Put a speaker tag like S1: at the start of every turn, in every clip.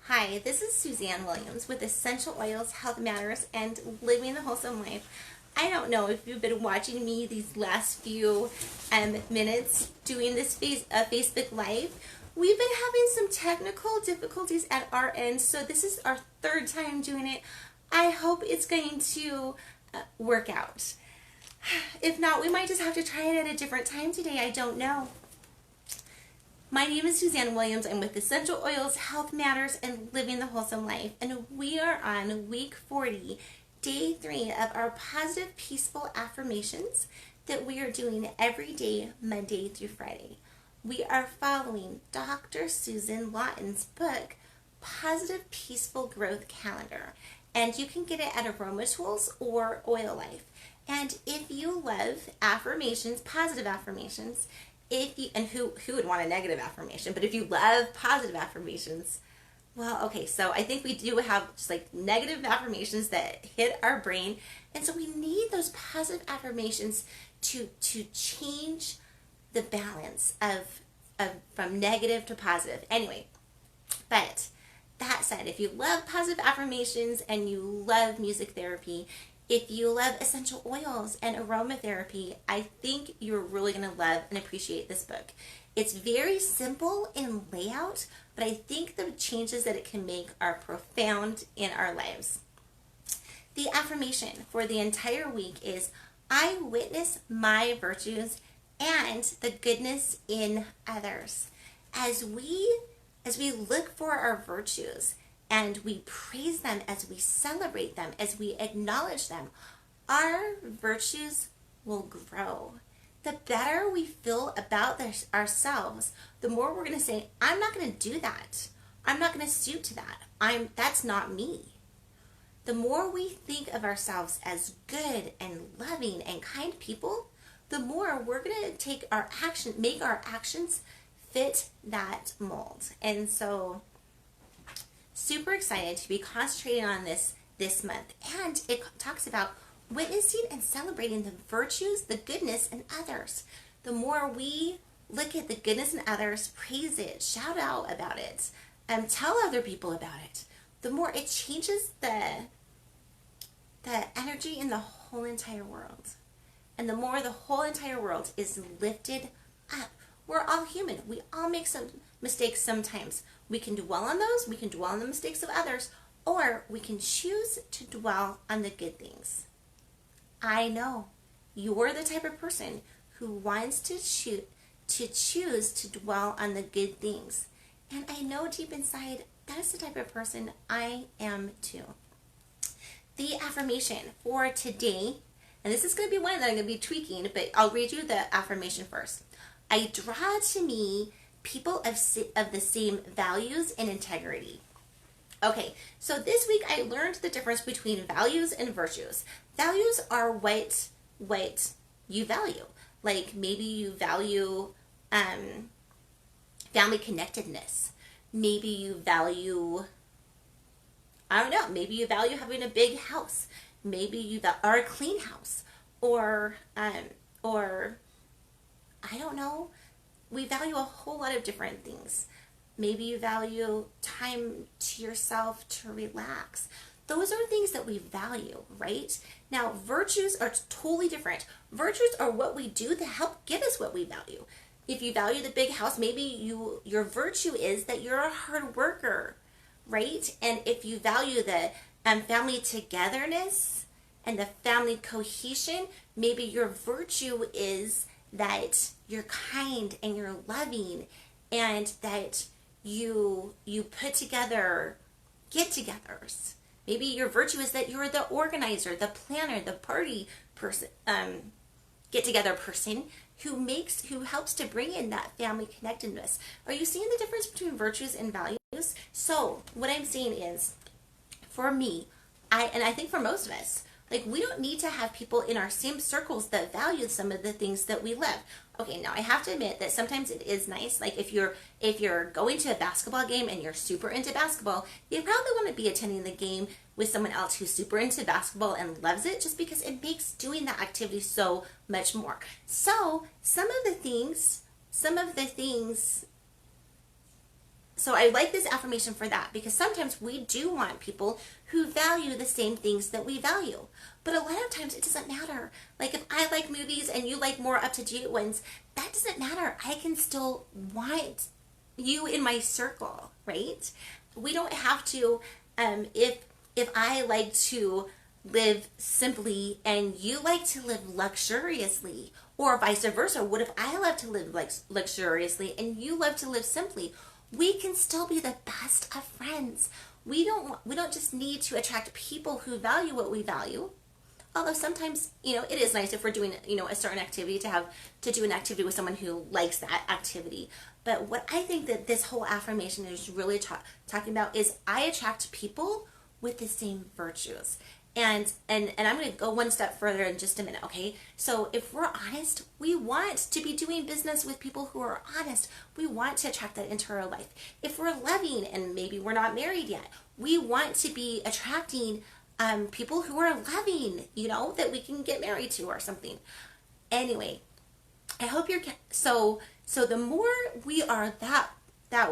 S1: Hi, this is Suzanne Williams with Essential Oils, Health Matters, and Living the Wholesome Life. I don't know if you've been watching me these last few minutes doing this Facebook Live. We've been having some technical difficulties at our end, so this is our third time doing it. I hope it's going to work out. If not, we might just have to try it at a different time today. I don't know. My name is Suzanne Williams. I'm with Essential Oils, Health Matters, and Living the Wholesome Life. And we are on week 40, day 3 of our positive, peaceful affirmations that we are doing every day, Monday through Friday. We are following Dr. Susan Lawton's book, Positive Peaceful Growth Calendar. And you can get it at Aroma Tools or Oil Life. And if you love affirmations, positive affirmations, and who would want a negative affirmation, but if you love positive affirmations, well, okay, so I think we do have just like negative affirmations that hit our brain, and so we need those positive affirmations to change the balance of from negative to positive. Anyway, but that said, if you love positive affirmations and you love music therapy, if you love essential oils and aromatherapy, I think you're really going to love and appreciate this book. It's very simple in layout, but I think the changes that it can make are profound in our lives. The affirmation for the entire week is, I witness my virtues and the goodness in others. As we look for our virtues, and we praise them, as we celebrate them, as we acknowledge them, our virtues will grow. The better we feel about ourselves, the more we're going to say, I'm not going to do that. I'm not going to suit to that. That's not me. The more we think of ourselves as good and loving and kind people, the more we're going to make our actions fit that mold. And so, super excited to be concentrating on this month. And it talks about witnessing and celebrating the virtues, the goodness in others. The more we look at the goodness in others, praise it, shout out about it, tell other people about it, the more it changes the energy in the whole entire world. And the more the whole entire world is lifted up. We're all human. We all make some mistakes sometimes. We can dwell on those, we can dwell on the mistakes of others, or we can choose to dwell on the good things. I know you're the type of person who wants to choose to dwell on the good things. And I know deep inside, that's the type of person I am too. The affirmation for today, and this is going to be one that I'm going to be tweaking, but I'll read you the affirmation first. I draw to me people of the same values and integrity. Okay, so this week I learned the difference between values and virtues. Values are what you value. Like maybe you value family connectedness. Maybe you value, I don't know, maybe you value having a big house. Maybe you or a clean house. Or I don't know, we value a whole lot of different things. Maybe you value time to yourself to relax. Those are things that we value, right? Now, virtues are totally different. Virtues are what we do to help give us what we value. If you value the big house, maybe your virtue is that you're a hard worker, right? And if you value the family togetherness and the family cohesion, maybe your virtue is that you're kind and you're loving, and that you put together get-togethers. Maybe your virtue is that you're the organizer, the planner, the party person, get-together person who helps to bring in that family connectedness. Are you seeing the difference between virtues and values? So what I'm saying is, for me, I think for most of us, like, we don't need to have people in our same circles that value some of the things that we love. Okay, now I have to admit that sometimes it is nice. Like if you're going to a basketball game and you're super into basketball, you probably want to be attending the game with someone else who's super into basketball and loves it, just because it makes doing that activity so much more. So some of the things So I like this affirmation for that, because sometimes we do want people who value the same things that we value. But a lot of times it doesn't matter. Like if I like movies and you like more up-to-date ones, that doesn't matter. I can still want you in my circle, right? We don't have to, if I like to live simply and you like to live luxuriously, or vice versa. What if I love to live like luxuriously and you love to live simply? We can still be the best of friends. We don't just need to attract people who value what we value. Although sometimes, it is nice if we're doing, a certain activity to do an activity with someone who likes that activity. But what I think that this whole affirmation is really talking about is I attract people with the same virtues. And I'm going to go one step further in just a minute, okay? So if we're honest, we want to be doing business with people who are honest. We want to attract that into our life. If we're loving and maybe we're not married yet, we want to be attracting people who are loving, that we can get married to or something. Anyway, I hope you're, so the more we are that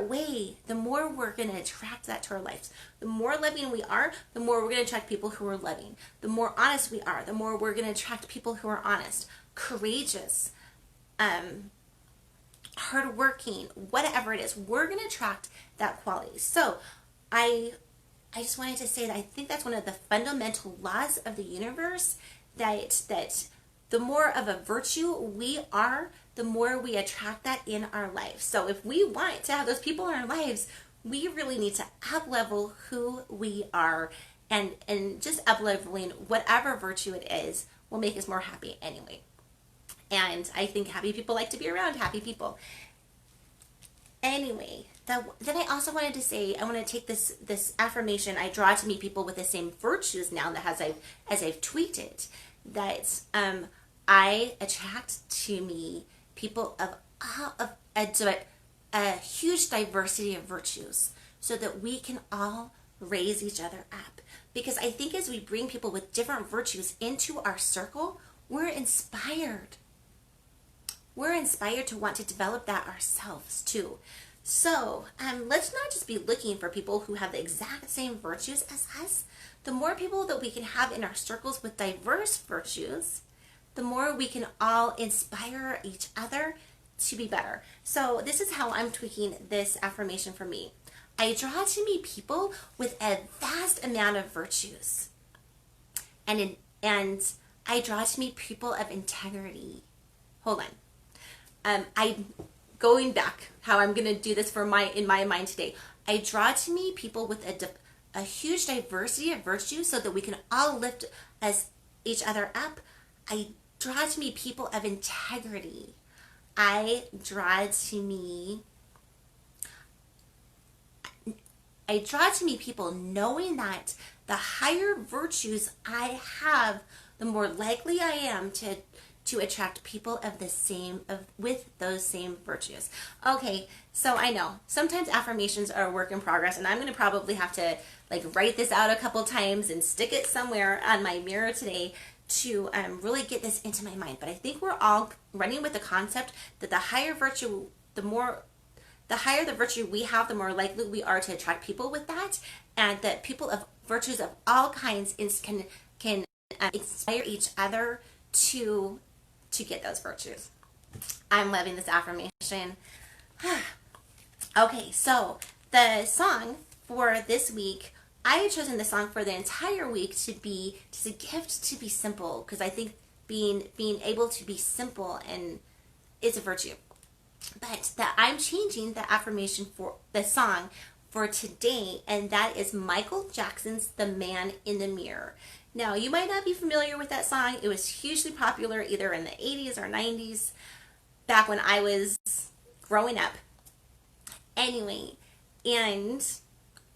S1: way, the more we're going to attract that to our lives. The more loving we are, the more we're going to attract people who are loving. The more honest we are, the more we're going to attract people who are honest, courageous, hardworking, whatever it is. We're going to attract that quality. So I just wanted to say that I think that's one of the fundamental laws of the universe, that the more of a virtue we are, the more we attract that in our lives. So if we want to have those people in our lives, we really need to up-level who we are, and just up-leveling whatever virtue it is will make us more happy anyway. And I think happy people like to be around happy people. Anyway, then I also wanted to say, I want to take this affirmation, I draw to me people with the same virtues now, that as I've tweaked it, that I attract to me people of a huge diversity of virtues, so that we can all raise each other up. Because I think as we bring people with different virtues into our circle, we're inspired. We're inspired to want to develop that ourselves too. So let's not just be looking for people who have the exact same virtues as us. The more people that we can have in our circles with diverse virtues, the more we can all inspire each other to be better. So this is how I'm tweaking this affirmation for me. I draw to me people with a vast amount of virtues. And I draw to me people of integrity. Hold on. I'm going back how I'm going to do this in my mind today. I draw to me people with a huge diversity of virtues, so that we can all lift each other up. I draw to me people of integrity. I draw to me people knowing that the higher virtues I have, the more likely I am to attract people with those same virtues. Okay, so I know sometimes affirmations are a work in progress, and I'm going to probably have to write this out a couple times and stick it somewhere on my mirror today to really get this into my mind. But I think we're all running with the concept that the higher the virtue we have, the more likely we are to attract people with that, and that people of virtues of all kinds can inspire each other to get those virtues. I'm loving this affirmation. Okay, so the song for this week, I had chosen the song for the entire week to be just a gift to be simple, because I think being able to be simple and is a virtue. But that I'm changing the affirmation for the song for today, and that is Michael Jackson's "The Man in the Mirror." Now, you might not be familiar with that song. It was hugely popular either in the 80s or 90s, back when I was growing up. Anyway, and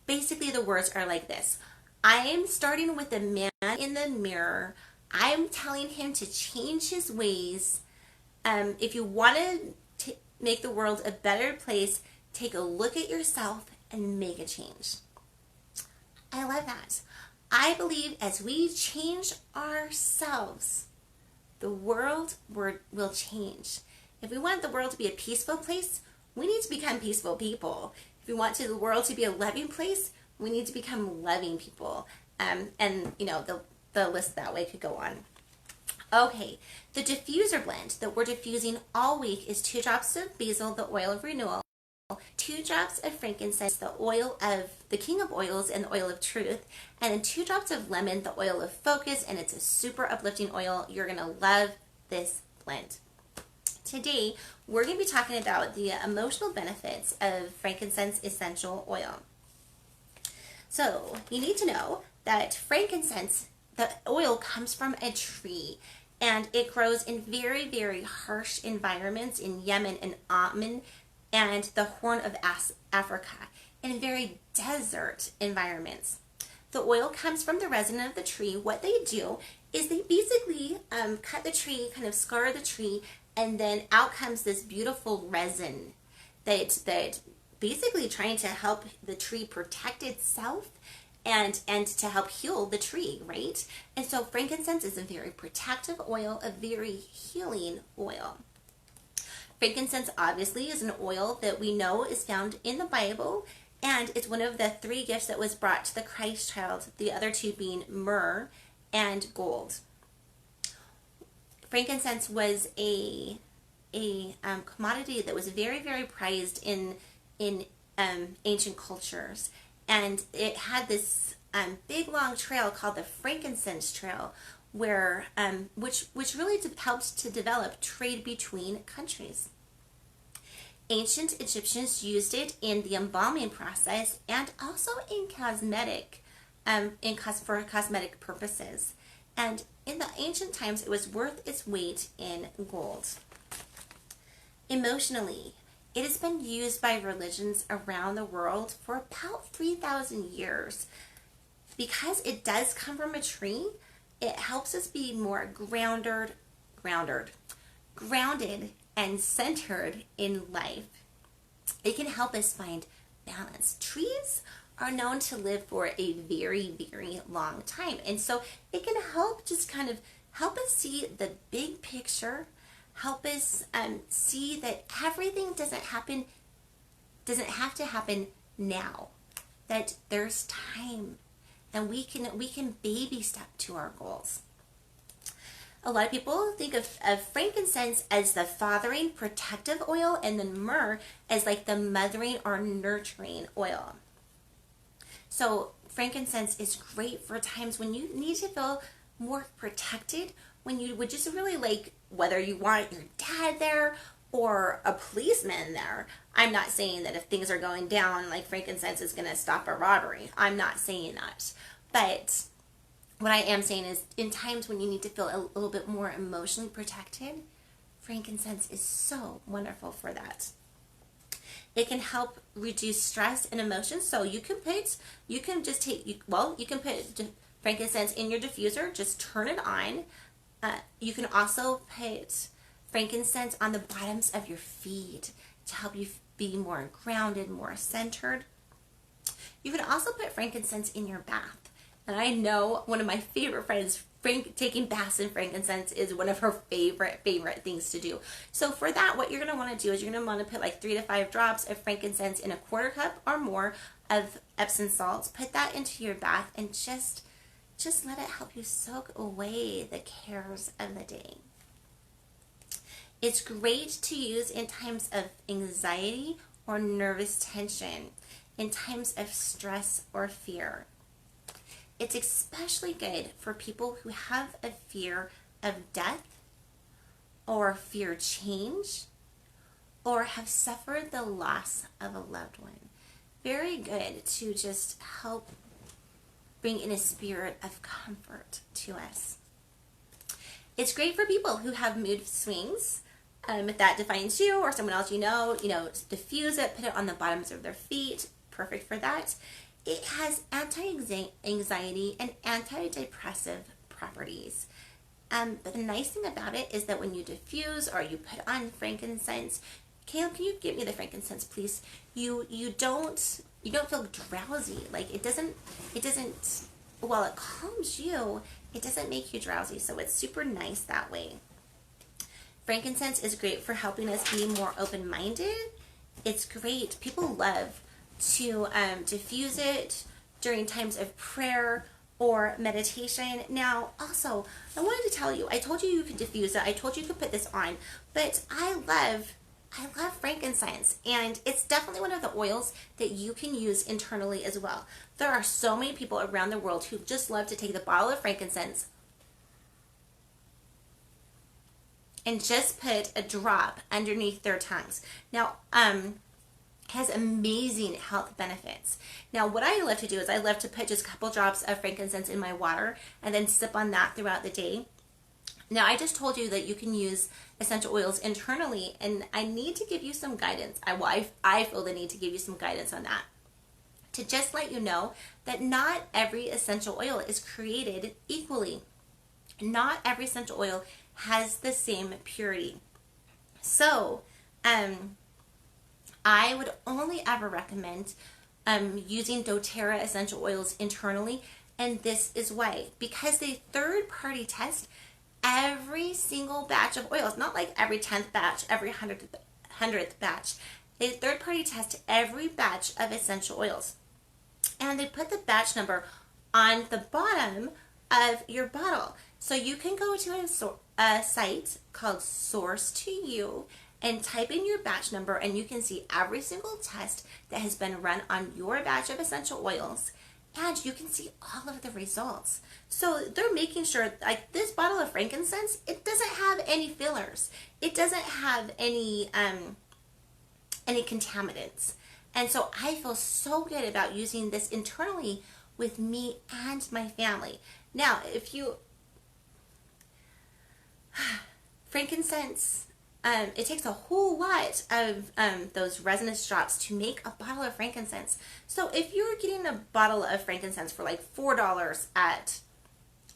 S1: basically the words are like this. I am starting with the man in the mirror. I'm telling him to change his ways. If you want to make the world a better place, take a look at yourself and make a change. I love that. I believe as we change ourselves, the world will change. If we want the world to be a peaceful place, we need to become peaceful people. If we want the world to be a loving place, we need to become loving people. And you know, the list that way could go on. Okay, the diffuser blend that we're diffusing all week is 2 drops of basil, the oil of renewal, 2 drops of frankincense, the oil of the king of oils and the oil of truth, and then 2 drops of lemon, the oil of focus, and it's a super uplifting oil. You're going to love this blend. Today, we're going to be talking about the emotional benefits of frankincense essential oil. So, you need to know that frankincense, the oil comes from a tree, and it grows in very, very harsh environments in Yemen and Oman and the Horn of Africa, in very desert environments. The oil comes from the resin of the tree. What they do is they basically cut the tree, kind of scar the tree, and then out comes this beautiful resin that basically trying to help the tree protect itself and to help heal the tree, right? And so frankincense is a very protective oil, a very healing oil. Frankincense obviously is an oil that we know is found in the Bible, and it's one of the 3 gifts that was brought to the Christ child, the other 2 being myrrh and gold. Frankincense was a commodity that was very, very prized in ancient cultures. And it had this big long trail called the frankincense trail, where which really helped to develop trade between countries. Ancient Egyptians used it in the embalming process and also in for cosmetic purposes. And in the ancient times, it was worth its weight in gold. Emotionally, it has been used by religions around the world for about 3,000 years. Because it does come from a tree, it helps us be more grounded and centered in life. It can help us find balance. Trees are known to live for a very, very long time. And so it can help just kind of help us see the big picture, help us see that everything doesn't have to happen now, that there's time, and we can baby step to our goals. A lot of people think of frankincense as the fathering, protective oil, and then myrrh as like the mothering or nurturing oil. So frankincense is great for times when you need to feel more protected, when you would just really like, whether you want your dad there or a policeman there. I'm not saying that if things are going down, like frankincense is going to stop a robbery. I'm not saying that. But what I am saying is, in times when you need to feel a little bit more emotionally protected, frankincense is so wonderful for that. It can help reduce stress and emotions. So you can put frankincense in your diffuser. Just turn it on. You can also put frankincense on the bottoms of your feet to help you be more grounded, more centered. You can also put frankincense in your bath. And I know one of my favorite friends, taking baths in frankincense is one of her favorite things to do. So for that, what you're going to want to do is you're going to want to put like 3 to 5 drops of frankincense in a 1/4 cup or more of Epsom salts. Put that into your bath and just let it help you soak away the cares of the day. It's great to use in times of anxiety or nervous tension, in times of stress or fear. It's especially good for people who have a fear of death or fear change or have suffered the loss of a loved one. Very good to just help bring in a spirit of comfort to us. It's great for people who have mood swings. If that defines you or someone else you know, diffuse it, put it on the bottoms of their feet. Perfect for that. It has anti-anxiety and antidepressive properties. But the nice thing about it is that when you diffuse or you put on frankincense, Kayla, can you give me the frankincense, please? You don't feel drowsy. Like it doesn't. While it calms you, it doesn't make you drowsy. So it's super nice that way. Frankincense is great for helping us be more open-minded. It's great. People love to diffuse it during times of prayer or meditation. Now, also, I wanted to tell you, I told you you could diffuse it. I told you you could put this on, but I love frankincense, and it's definitely one of the oils that you can use internally as well. There are so many people around the world who just love to take the bottle of frankincense and just put a drop underneath their tongues. Now, has amazing health benefits. Now, what I love to do is I love to put just a couple drops of frankincense in my water and then sip on that throughout the day. Now, I just told you that you can use essential oils internally, and I need to give you some guidance. I feel the need to give you some guidance on that. To just let you know that not every essential oil is created equally. Not every essential oil has the same purity. So, I would only ever recommend using doTERRA essential oils internally, and this is why. Because they third-party test every single batch of oils, not like every 10th batch, every 100th batch. They third-party test every batch of essential oils. And they put the batch number on the bottom of your bottle. So you can go to a site called Source2You and type in your batch number, and you can see every single test that has been run on your batch of essential oils, and you can see all of the results. So they're making sure, like this bottle of frankincense, it doesn't have any fillers. It doesn't have any contaminants. And so I feel so good about using this internally with me and my family. Now, frankincense, it takes a whole lot of those resinous drops to make a bottle of frankincense. So if you're getting a bottle of frankincense for like $4 at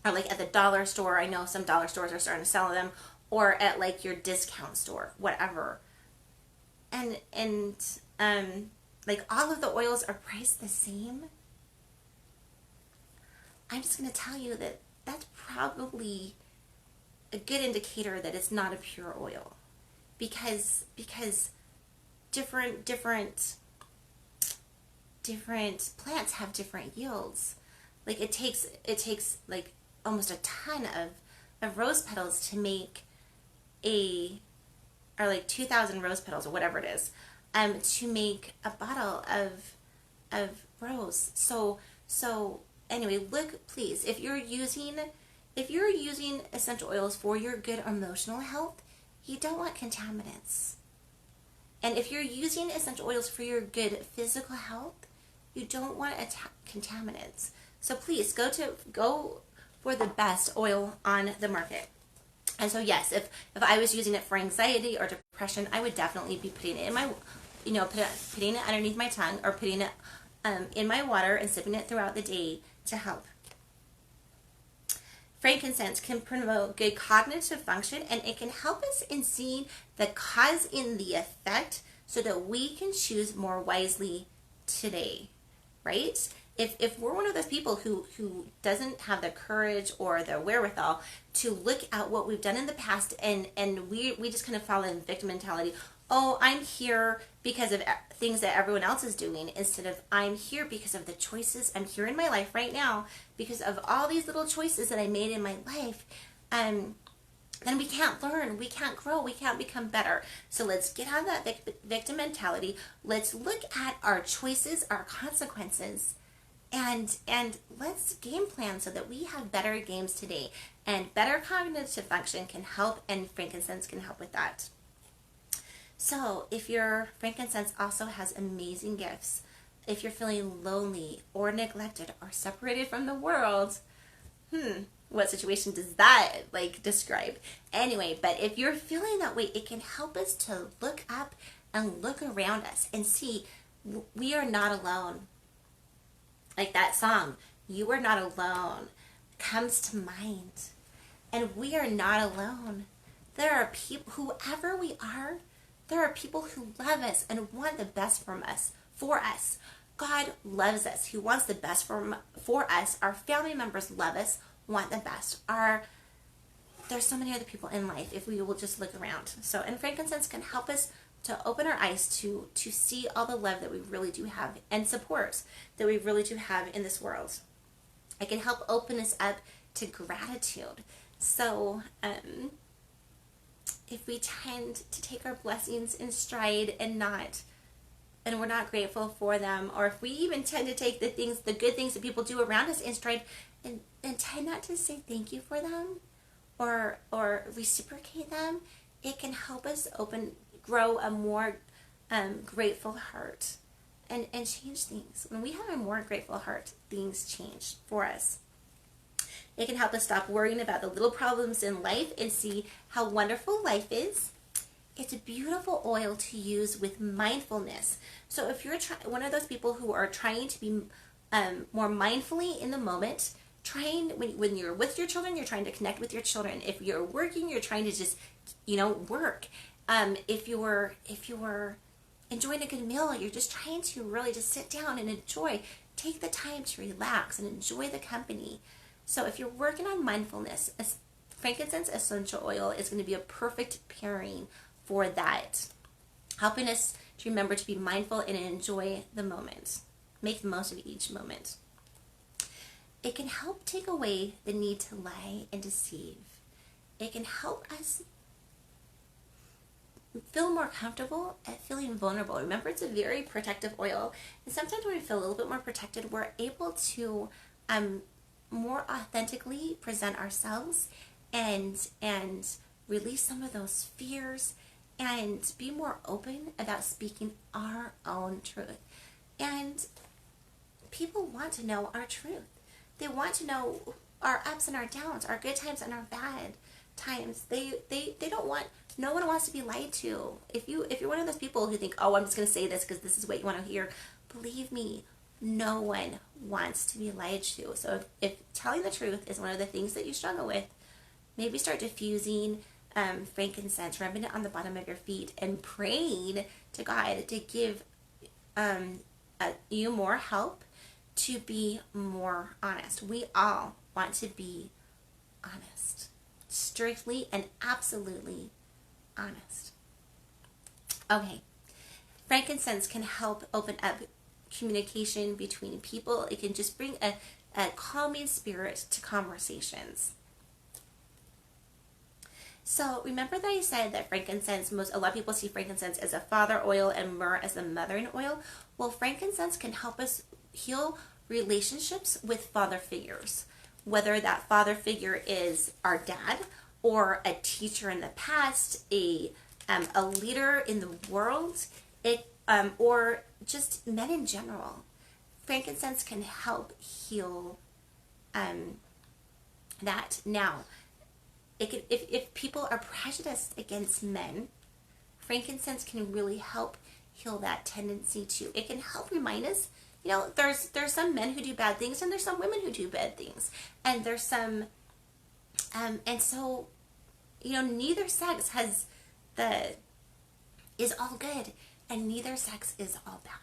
S1: the dollar store, I know some dollar stores are starting to sell them, or at like your discount store, whatever. And like all of the oils are priced the same. I'm just going to tell you that that's probably a good indicator that it's not a pure oil. Because different plants have different yields. Like it takes like almost a ton of rose petals to make or like 2,000 rose petals or whatever it is, to make a bottle of rose. So anyway, look, please, if you're using essential oils for your good emotional health, you don't want contaminants. And if you're using essential oils for your good physical health, you don't want contaminants. So please go for the best oil on the market. And so yes, if I was using it for anxiety or depression, I would definitely be putting it in my, putting it underneath my tongue, or putting it in my water and sipping it throughout the day to help. Frankincense can promote good cognitive function, and it can help us in seeing the cause in the effect so that we can choose more wisely today, right? If we're one of those people who doesn't have the courage or the wherewithal to look at what we've done in the past, and we just kind of fall in victim mentality, oh, I'm here because of things that everyone else is doing, instead of I'm here because of the choices I'm here in my life right now, because of all these little choices that I made in my life, then we can't learn, we can't grow, we can't become better. So let's get out of that victim mentality. Let's look at our choices, our consequences, and let's game plan so that we have better games today. And better cognitive function can help, and frankincense can help with that. So if your frankincense also has amazing gifts, if you're feeling lonely or neglected or separated from the world, what situation does that describe? Anyway, but if you're feeling that way, it can help us to look up and look around us and see we are not alone. Like that song, "You Are Not Alone," comes to mind. And we are not alone. There are people, whoever we are, there are people who love us and want the best for us. God loves us. He wants the best for us. Our family members love us, want the best. There's so many other people in life if we will just look around. So, and frankincense can help us open our eyes to see all the love that we really do have and support that we really do have in this world. It can help open us up to gratitude. So if we tend to take our blessings in stride and we're not grateful for them, or if we even tend to take the good things that people do around us in stride and tend not to say thank you for them or reciprocate them, it can help us grow a more grateful heart and change things. When we have a more grateful heart, things change for us. It can help us stop worrying about the little problems in life and see how wonderful life is. It's a beautiful oil to use with mindfulness. So if you're one of those people who are trying to be more mindfully in the moment, when you're with your children, you're trying to connect with your children. If you're working, you're trying to just, work. If you're enjoying a good meal, you're just trying to really just sit down and take the time to relax and enjoy the company. So if you're working on mindfulness, frankincense essential oil is going to be a perfect pairing for that, helping us to remember to be mindful and enjoy the moment. Make the most of each moment. It can help take away the need to lie and deceive. It can help us feel more comfortable at feeling vulnerable. Remember, it's a very protective oil, and sometimes when we feel a little bit more protected, we're able to more authentically present ourselves and release some of those fears and be more open about speaking our own truth. And people want to know our truth. They want to know our ups and our downs, our good times and our bad times. They don't want, no one wants to be lied to. If you're one of those people who think, oh, I'm just going to say this because this is what you want to hear, believe me, no one wants to be lied to. So if telling the truth is one of the things that you struggle with, maybe start diffusing frankincense, rubbing it on the bottom of your feet, and praying to God to give you more help to be more honest. We all want to be honest, strictly and absolutely honest. Okay, frankincense can help open up communication between people. It can just bring a calming spirit to conversations. So remember that I said that frankincense, a lot of people see frankincense as a father oil and myrrh as a mothering oil. Well, frankincense can help us heal relationships with father figures, whether that father figure is our dad or a teacher in the past, a leader in the world, or just men in general. Frankincense can help heal that. Now, if people are prejudiced against men, frankincense can really help heal that tendency too. It can help remind us, there's some men who do bad things and there's some women who do bad things, and there's some, and so, neither sex is all good, and neither sex is all bad.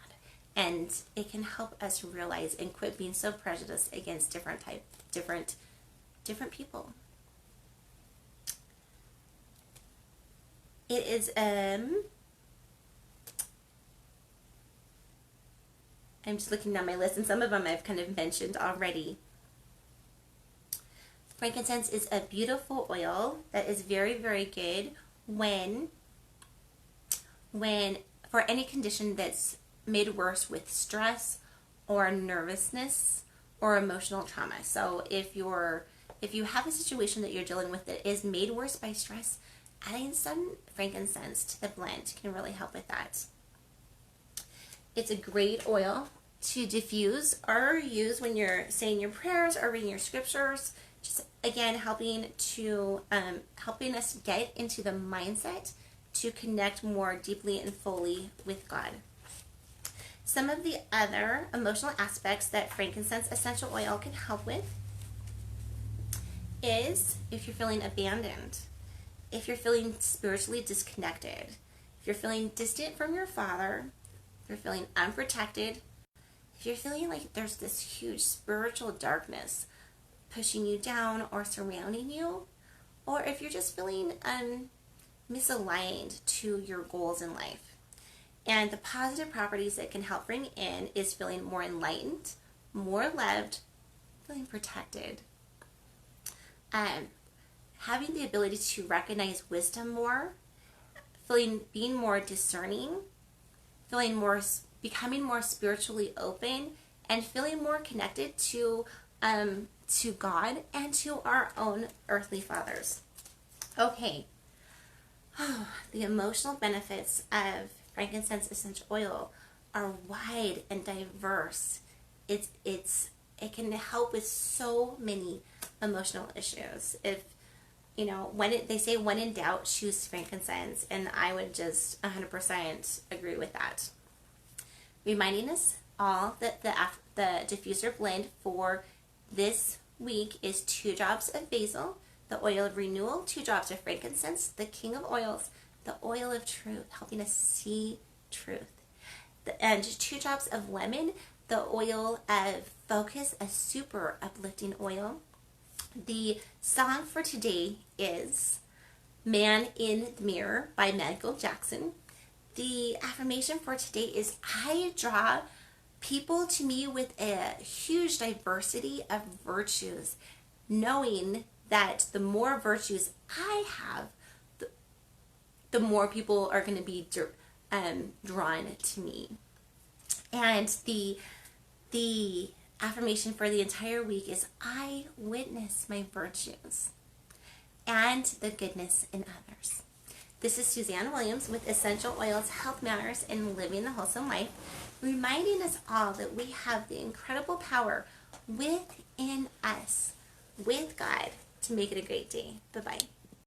S1: And it can help us realize and quit being so prejudiced against different people. It is, I'm just looking down my list, and some of them I've kind of mentioned already. Frankincense is a beautiful oil that is very, very good when for any condition that's made worse with stress or nervousness or emotional trauma. So if you have a situation that you're dealing with that is made worse by stress, adding some frankincense to the blend can really help with that. It's a great oil to diffuse or use when you're saying your prayers or reading your scriptures. Just again, helping us get into the mindset to connect more deeply and fully with God. Some of the other emotional aspects that frankincense essential oil can help with is if you're feeling abandoned, if you're feeling spiritually disconnected, if you're feeling distant from your father, if you're feeling unprotected, if you're feeling like there's this huge spiritual darkness pushing you down or surrounding you, or if you're just feeling misaligned to your goals in life. And the positive properties that can help bring in is feeling more enlightened, more loved, feeling protected, having the ability to recognize wisdom more, being more discerning, becoming more spiritually open, and feeling more connected to God and to our own earthly fathers. Okay, the emotional benefits of frankincense essential oil are wide and diverse. It can help with so many emotional issues. If they say when in doubt, choose frankincense, and I would just 100% agree with that. Reminding us all that the diffuser blend for this week is 2 drops of basil, the oil of renewal, 2 drops of frankincense, the king of oils, the oil of truth, helping us see truth, and 2 drops of lemon, the oil of focus, a super uplifting oil. The song for today is Man in the Mirror by Michael Jackson. The affirmation for today is I draw people to me with a huge diversity of virtues, knowing that the more virtues I have, the more people are going to be drawn to me. And the affirmation for the entire week is I witness my virtues and the goodness in others. This is Suzanne Williams with Essential Oils, Health Matters, and Living the Wholesome Life, reminding us all that we have the incredible power within us, with God, to make it a great day. Bye-bye.